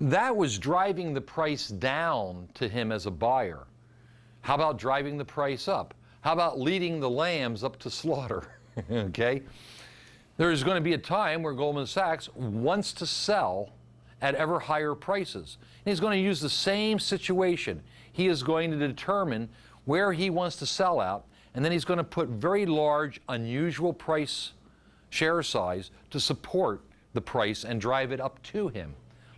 That was driving the price down to him as a buyer. How about driving the price up? How about leading the lambs up to slaughter? Okay? There is going to be a time where Goldman Sachs wants to sell at ever higher prices. And he's going to use the same situation. He is going to determine where he wants to sell out, and then he's going to put very large, unusual price share size to support the price and drive it up to him.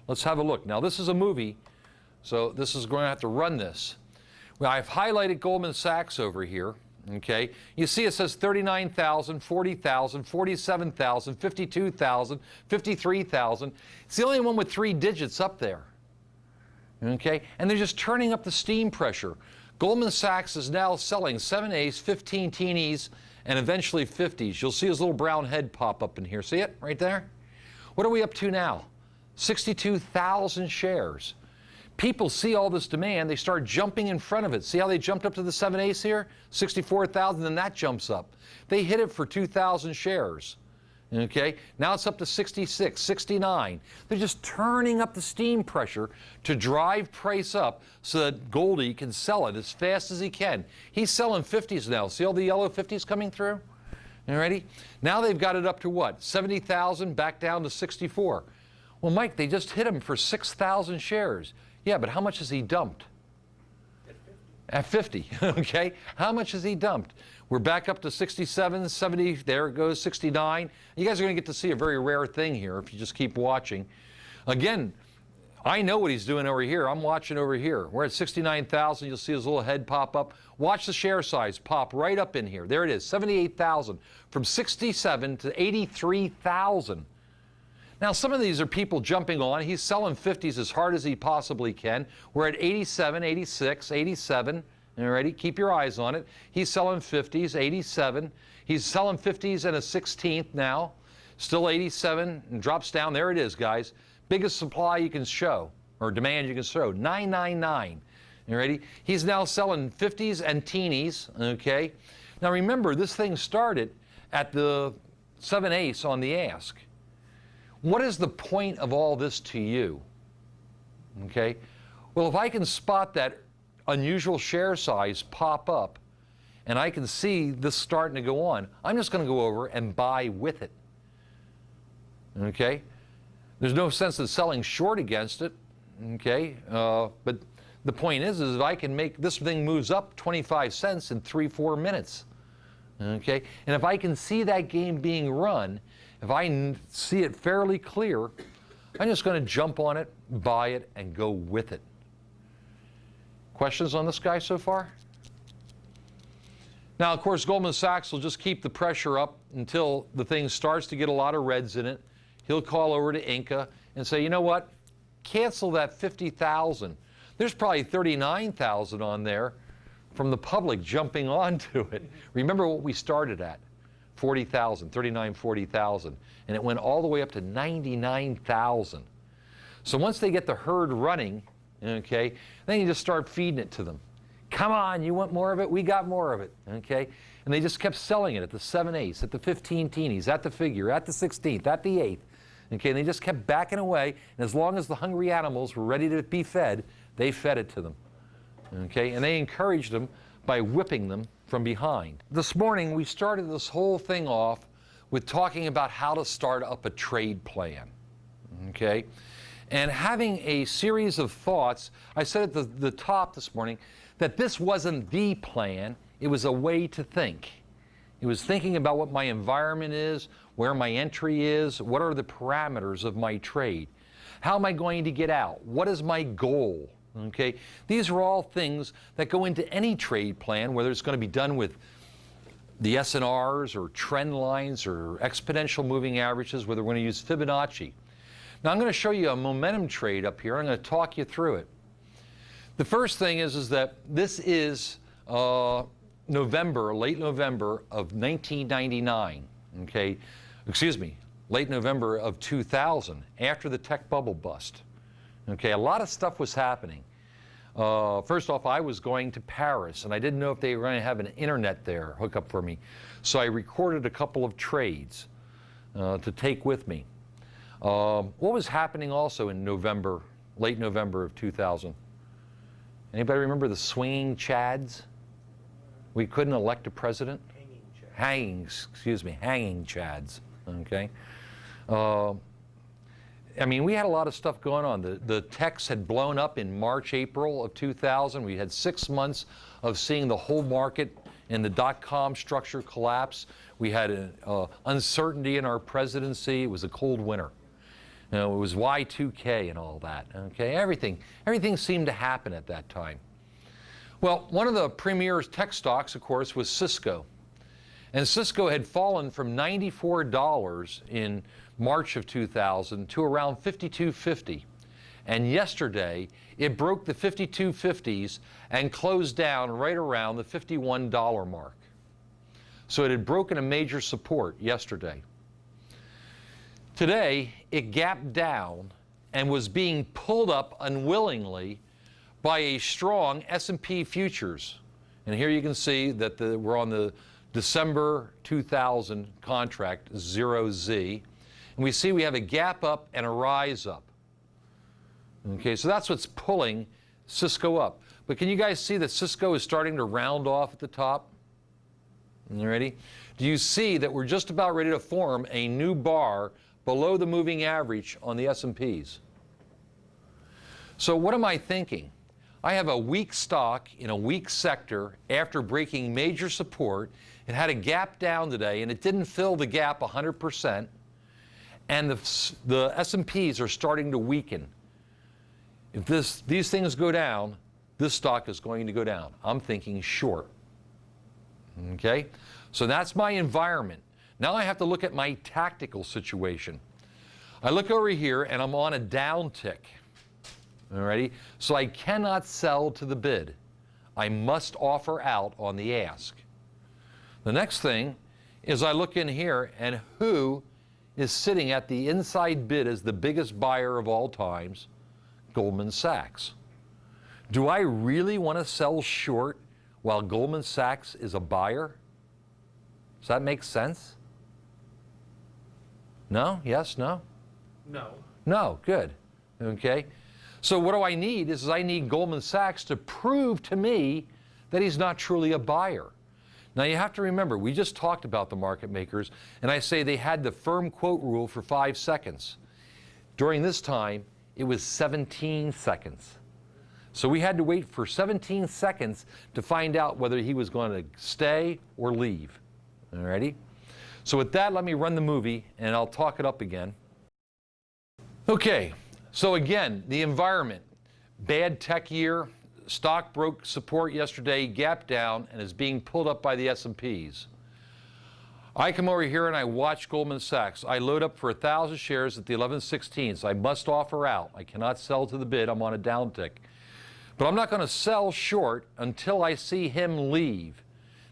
Let's have a look. Now, this is a movie, so this is going to have to run this. Well, I've highlighted Goldman Sachs over here. Okay, you see it says 39,000, 40,000, 47,000, 52,000, 53,000. It's the only one with 3 digits up there. Okay, and they're just turning up the steam pressure. Goldman Sachs is now selling 7As, 15 teenies, and eventually 50s. You'll see his little brown head pop up in here. See it right there? What are we up to now? 62,000 shares. People see all this demand, they start jumping in front of it. See how they jumped up to the 7As here? 64,000, then that jumps up. They hit it for 2,000 shares. Okay, now it's up to 66, 69. They're just turning up the steam pressure to drive price up so that Goldie can sell it as fast as he can. He's selling 50s now. See all the yellow 50s coming through? You ready? Now they've got it up to what? 70,000, back down to 64. Well, Mike, they just hit him for 6,000 shares. Yeah, but how much has he dumped? At 50, okay? How much has he dumped? We're back up to 67, 70, there it goes, 69. You guys are going to get to see a very rare thing here if you just keep watching. Again, I know what he's doing over here. I'm watching over here. We're at 69,000. You'll see his little head pop up. Watch the share size pop right up in here. There it is, 78,000. From 67 to 83,000. Now, some of these are people jumping on. He's selling 50s as hard as he possibly can. We're at 87, 86, 87. All righty, keep your eyes on it. He's selling 50s, 87. He's selling 50s and a 16th now. Still 87 and drops down. There it is, guys. Biggest supply you can show, or demand you can show, 999. You ready? He's now selling 50s and teenies, okay? Now, remember, this thing started at the 7/8 on the ask. What is the point of all this to you? Okay, well, if I can spot that unusual share size pop up and I can see this starting to go on, I'm just going to go over and buy with it. Okay, there's no sense in selling short against it. Okay, but the point is if I can make this thing moves up 25 cents in 3-4 minutes. Okay, and if I can see that game being run, if I see it fairly clear, I'm just going to jump on it, buy it, and go with it. Questions on this guy so far? Now, of course, Goldman Sachs will just keep the pressure up until the thing starts to get a lot of reds in it. He'll call over to Inca and say, you know what, cancel that 50,000. There's probably 39,000 on there from the public jumping onto it. Remember what we started at. 40,000, 39, 40,000, and it went all the way up to 99,000. So once they get the herd running, okay, then you just start feeding it to them. Come on, you want more of it? We got more of it, okay? And they just kept selling it at the 7/8, at the 15 teenies, at the figure, at the 16th, at the 8th, okay? And they just kept backing away, and as long as the hungry animals were ready to be fed, they fed it to them, okay? And they encouraged them by whipping them from behind. This morning, we started this whole thing off with talking about how to start up a trade plan, okay? And having a series of thoughts, I said at the top this morning that this wasn't the plan, it was a way to think. It was thinking about what my environment is, where my entry is, what are the parameters of my trade, how am I going to get out, what is my goal? Okay, these are all things that go into any trade plan, whether it's going to be done with the S&Rs or trend lines or exponential moving averages, whether we're going to use Fibonacci. Now I'm going to show you a momentum trade up here. I'm going to talk you through it. The first thing is that this is November, late November of 1999. Okay, excuse me, late November of 2000, after the tech bubble bust. Okay, a lot of stuff was happening. First off, I was going to Paris, and I didn't know if they were going to have an internet there hook up for me. So I recorded a couple of trades to take with me. What was happening also in November late November of 2000. Anybody remember the swinging chads? We couldn't elect a president? Hanging chads, okay? I mean, we had a lot of stuff going on. The techs had blown up in March, April of 2000. We had 6 months of seeing the whole market in the dot-com structure collapse. We had uncertainty in our presidency. It was a cold winter. You know, it was Y2K and all that, okay? Everything seemed to happen at that time. Well, one of the premier tech stocks, of course, was Cisco. And Cisco had fallen from $94 in March of 2000 to around $52.50. And yesterday, it broke the 52.50s and closed down right around the $51 mark. So it had broken a major support yesterday. Today, it gapped down and was being pulled up unwillingly by a strong S&P futures. And here you can see that we're on the December 2000 contract, 0Z. And we see we have a gap up and a rise up. Okay, so that's what's pulling Cisco up. But can you guys see that Cisco is starting to round off at the top? You ready? Do you see that we're just about ready to form a new bar below the moving average on the S&Ps? So what am I thinking? I have a weak stock in a weak sector after breaking major support. It had a gap down today, and it didn't fill the gap 100%. And the S&Ps are starting to weaken. If these things go down, this stock is going to go down. I'm thinking short. Okay? So that's my environment. Now I have to look at my tactical situation. I look over here, and I'm on a down tick. Alrighty? So I cannot sell to the bid. I must offer out on the ask. The next thing is I look in here, and who is sitting at the inside bid as the biggest buyer of all times? Goldman Sachs. Do I really want to sell short while Goldman Sachs is a buyer? Does that make sense? No? Yes? No? No. No. Good. Okay. So what do I need is I need Goldman Sachs to prove to me that he's not truly a buyer. Now you have to remember, we just talked about the market makers, and I say they had the firm quote rule for 5 seconds. During this time, it was 17 seconds. So we had to wait for 17 seconds to find out whether he was going to stay or leave. Alrighty? So with that, let me run the movie, and I'll talk it up again. Okay, so again, the environment. Bad tech year. Stock broke support yesterday, gapped down, and is being pulled up by the S&Ps. I come over here and I watch Goldman Sachs. I load up for 1,000 shares at the 11/16. I must offer out. I cannot sell to the bid. I'm on a down tick. But I'm not going to sell short until I see him leave.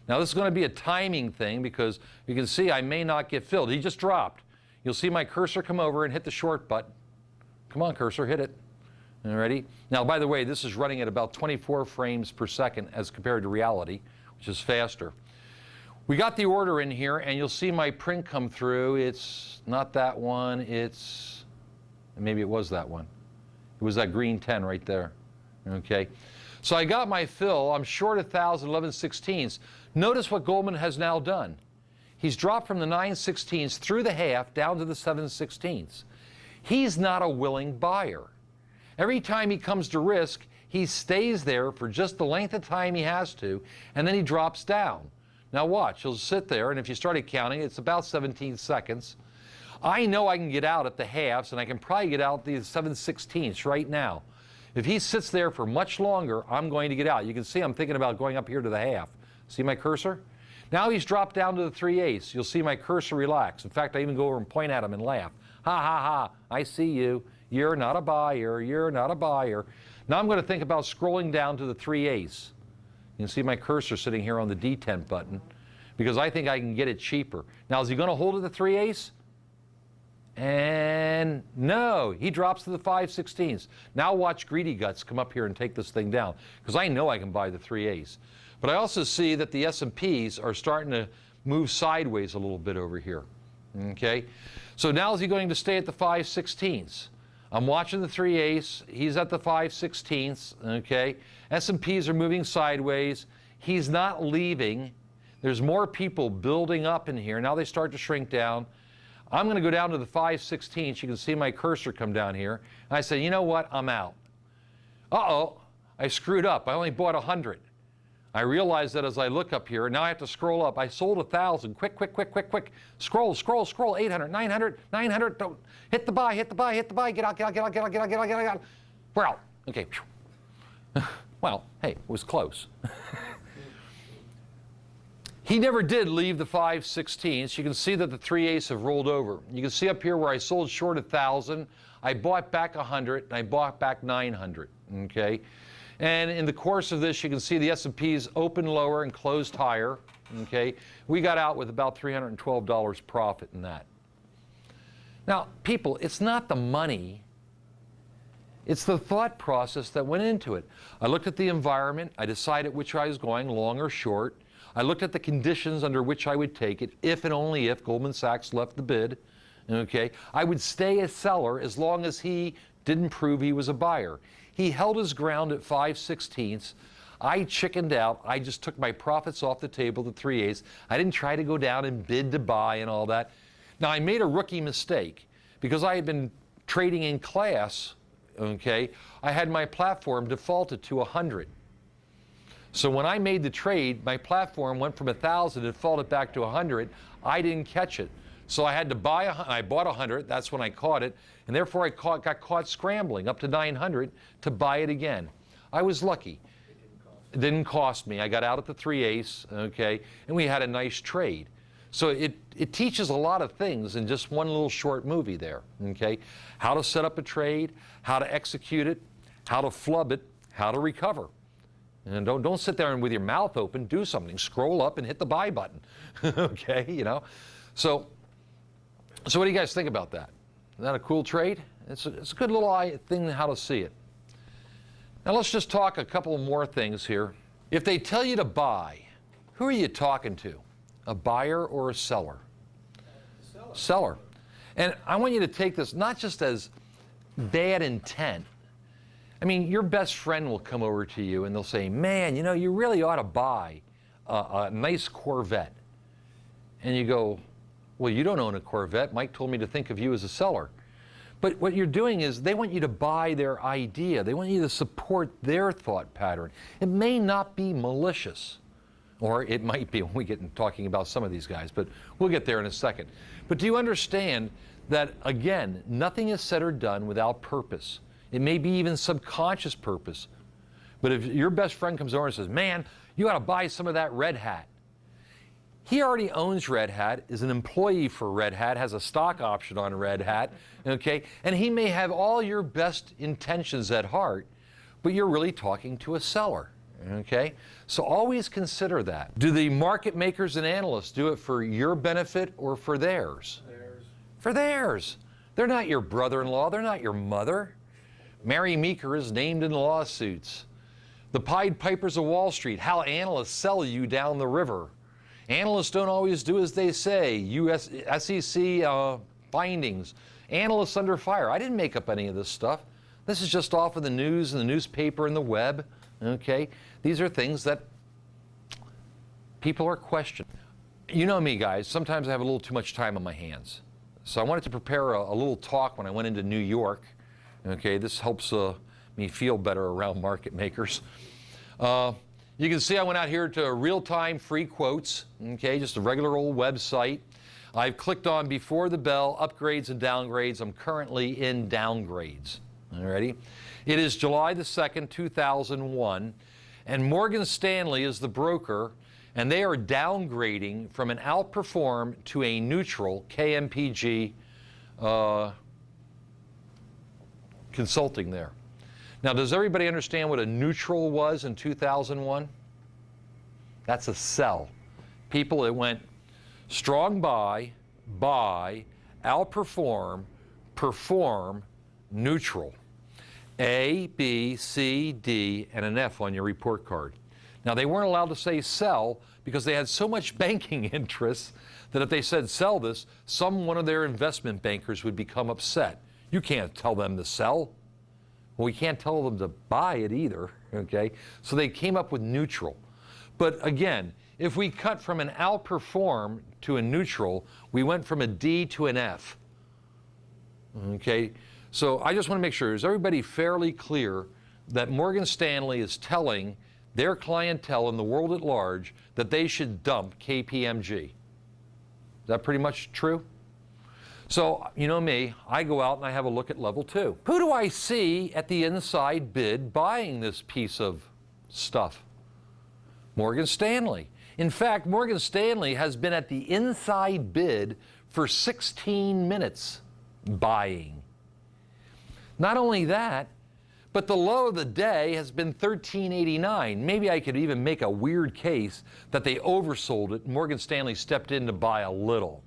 Now this is going to be a timing thing because you can see I may not get filled. He just dropped. You'll see my cursor come over and hit the short button. Come on, cursor, hit it. Ready? Now, by the way, this is running at about 24 frames per second as compared to reality, which is faster. We got the order in here, and you'll see my print come through. It's not that one. Maybe it was that one. It was that green 10 right there. Okay. So I got my fill. I'm short 1,000, 11/16. Notice what Goldman has now done. He's dropped from the 9/16 through the half down to the 7/16. He's not a willing buyer. Every time he comes to risk, he stays there for just the length of time he has to, and then he drops down. Now watch, he'll sit there, and if you started counting, it's about 17 seconds. I know I can get out at the halves, and I can probably get out the 7/16 right now. If he sits there for much longer, I'm going to get out. You can see I'm thinking about going up here to the half. See my cursor? Now he's dropped down to the 3/8. You'll see my cursor relax. In fact, I even go over and point at him and laugh. Ha, ha, ha, I see you. You're not a buyer. You're not a buyer. Now I'm going to think about scrolling down to the 3/8. You can see my cursor sitting here on the D10 button because I think I can get it cheaper. Now, is he going to hold at the 3/8? And no, he drops to the 5/16. Now watch Greedy Guts come up here and take this thing down because I know I can buy the 3/8. But I also see that the S&Ps are starting to move sideways a little bit over here. Okay? So now is he going to stay at the 5/16? I'm watching the 3 ace. He's at the 5/16, okay? S&Ps are moving sideways. He's not leaving. There's more people building up in here. Now they start to shrink down. I'm going to go down to the 5/16. You can see my cursor come down here. And I say, you know what? I'm out. Uh-oh, I screwed up. I only bought 100. I realize that as I look up here. Now I have to scroll up. I sold 1,000. Quick, quick, quick, quick, quick. Scroll, scroll, scroll. 800, 900, 900. Don't. Hit the buy, hit the buy, hit the buy. Get out, get out, get out, get out, get out, get out, get out. We're out. Okay. Well, hey, it was close. He never did leave the 5/16. You can see that the 3 ace have rolled over. You can see up here where I sold short 1,000. I bought back 100, and I bought back 900, okay? And in the course of this, you can see the S&Ps opened lower and closed higher, okay? We got out with about $312 profit in that. Now, people, it's not the money. It's the thought process that went into it. I looked at the environment. I decided which I was going, long or short. I looked at the conditions under which I would take it, if and only if Goldman Sachs left the bid, okay? I would stay a seller as long as he didn't prove he was a buyer. He held his ground at 5/16. I chickened out. I just took my profits off the table, the 3 ace. I didn't try to go down and bid to buy and all that. Now, I made a rookie mistake because I had been trading in class, okay? I had my platform defaulted to 100. So when I made the trade, my platform went from 1,000 and defaulted back to 100. I didn't catch it. So I had to buy, I bought 100, that's when I caught it, and therefore I got caught scrambling up to 900 to buy it again. I was lucky. It didn't cost me. I got out at the 3 ace, okay, and we had a nice trade. So it teaches a lot of things in just one little short movie there, okay? How to set up a trade, how to execute it, how to flub it, how to recover. And don't sit there and with your mouth open, do something. Scroll up and hit the buy button, okay, you know? So what do you guys think about that? Is that a cool trade? It's a good little thing how to see it. Now let's just talk a couple more things here. If they tell you to buy, who are you talking to? A buyer or a seller? Seller. And I want you to take this not just as bad intent. I mean, your best friend will come over to you and they'll say, man, you know, you really ought to buy a nice Corvette. And you go, well, you don't own a Corvette. Mike told me to think of you as a seller. But what you're doing is they want you to buy their idea. They want you to support their thought pattern. It may not be malicious, or it might be when we get into talking about some of these guys, but we'll get there in a second. But do you understand that, again, nothing is said or done without purpose? It may be even subconscious purpose. But if your best friend comes over and says, man, you ought to buy some of that Red Hat. He already owns Red Hat, is an employee for Red Hat, has a stock option on Red Hat, okay? And he may have all your best intentions at heart, but you're really talking to a seller, okay? So always consider that. Do the market makers and analysts do it for your benefit or for theirs? Theirs. For theirs. They're not your brother-in-law, they're not your mother. Mary Meeker is named in lawsuits. The Pied Pipers of Wall Street, how analysts sell you down the river. Analysts don't always do as they say. SEC findings. Analysts under fire. I didn't make up any of this stuff. This is just off of the news and the newspaper and the web. Okay? These are things that people are questioning. You know me, guys. Sometimes I have a little too much time on my hands. So I wanted to prepare a little talk when I went into New York. Okay? This helps me feel better around market makers. You can see I went out here to real-time free quotes, okay, just a regular old website. I've clicked on before the bell, upgrades and downgrades. I'm currently in downgrades, alrighty? It is July the 2nd, 2001, and Morgan Stanley is the broker, and they are downgrading from an outperform to a neutral KMPG consulting there. Now, does everybody understand what a neutral was in 2001? That's a sell. People, it went strong buy, outperform, perform, neutral. A, B, C, D, and an F on your report card. Now, they weren't allowed to say sell because they had so much banking interest that if they said sell this, one of their investment bankers would become upset. You can't tell them to sell. Well, we can't tell them to buy it either, okay? So they came up with neutral. But again, if we cut from an outperform to a neutral, we went from a D to an F, okay? So I just want to make sure, is everybody fairly clear that Morgan Stanley is telling their clientele in the world at large that they should dump KPMG? Is that pretty much true? So, you know me, I go out and I have a look at level 2. Who do I see at the inside bid buying this piece of stuff? Morgan Stanley. In fact, Morgan Stanley has been at the inside bid for 16 minutes buying. Not only that, but the low of the day has been $13.89. Maybe I could even make a weird case that they oversold it. Morgan Stanley stepped in to buy a little.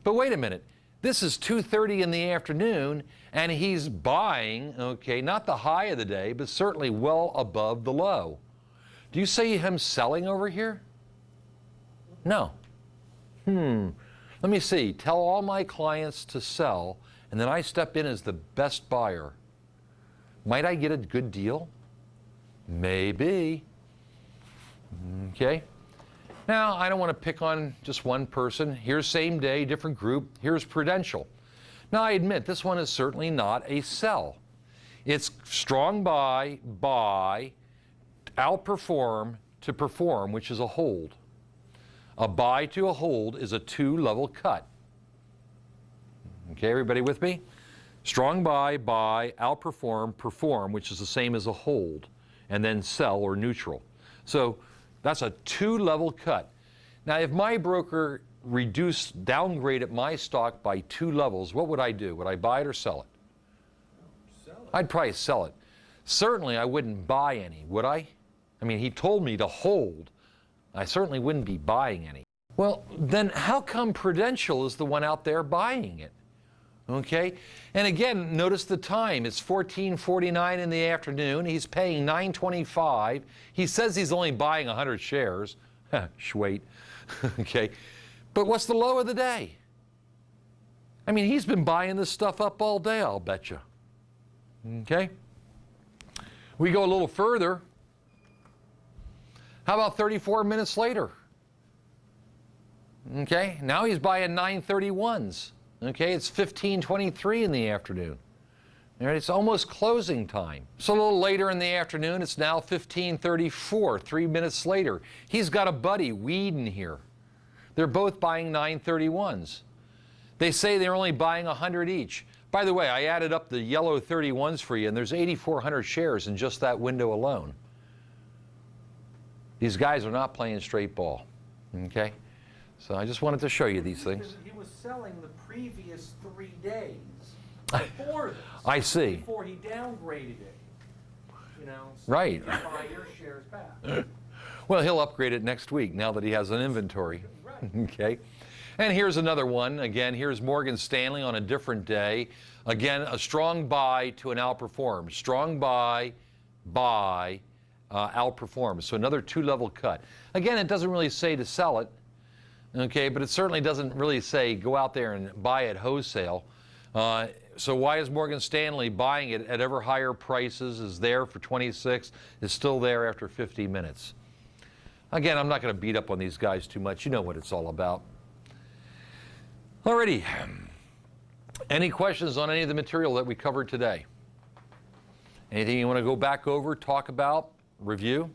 But wait a minute. This is 2:30 in the afternoon, and he's buying, okay, not the high of the day, but certainly well above the low. Do you see him selling over here? No. Let me see. Tell all my clients to sell, and then I step in as the best buyer. Might I get a good deal? Maybe. Okay. Now, I don't want to pick on just one person. Here's same day, different group. Here's Prudential. Now, I admit this one is certainly not a sell. It's strong buy, outperform to perform, which is a hold. A buy to a hold is a 2-level cut. Okay, everybody with me? Strong buy, outperform, perform, which is the same as a hold, and then sell or neutral. So that's a 2-level cut. Now, if my broker downgraded my stock by 2 levels, what would I do? Would I buy it or sell it? Sell it. I'd probably sell it. Certainly, I wouldn't buy any, would I? I mean, he told me to hold. I certainly wouldn't be buying any. Well, then how come Prudential is the one out there buying it? Okay, and again, notice the time. It's 14:49 in the afternoon. He's paying $9.25. He says he's only buying 100 shares. Schwait. Okay, but what's the low of the day? I mean, he's been buying this stuff up all day, I'll bet you. Okay, we go a little further. How about 34 minutes later? Okay, now he's buying 931s. Okay, it's 15:23 in the afternoon. All right, it's almost closing time. So a little later in the afternoon, it's now 15:34, 3 minutes later. He's got a buddy, Whedon, here. They're both buying 931s. They say they're only buying 100 each. By the way, I added up the yellow 31s for you, and there's 8,400 shares in just that window alone. These guys are not playing straight ball. Okay? So I just wanted to show you these things. He was selling the previous 3 days before this. I see. Before he downgraded it. You know, so Right. you can buy your shares back. Well, he'll upgrade it next week now that he has an inventory. Right. Okay. And here's another one. Again, here's Morgan Stanley on a different day. Again, a strong buy to an outperform. Strong buy, outperform. So another 2-level cut. Again, it doesn't really say to sell it. Okay, but it certainly doesn't really say go out there and buy it wholesale. So why is Morgan Stanley buying it at ever higher prices, is there for 26, is still there after 50 minutes? Again, I'm not going to beat up on these guys too much. You know what it's all about. Alrighty. Any questions on any of the material that we covered today? Anything you want to go back over, talk about, review?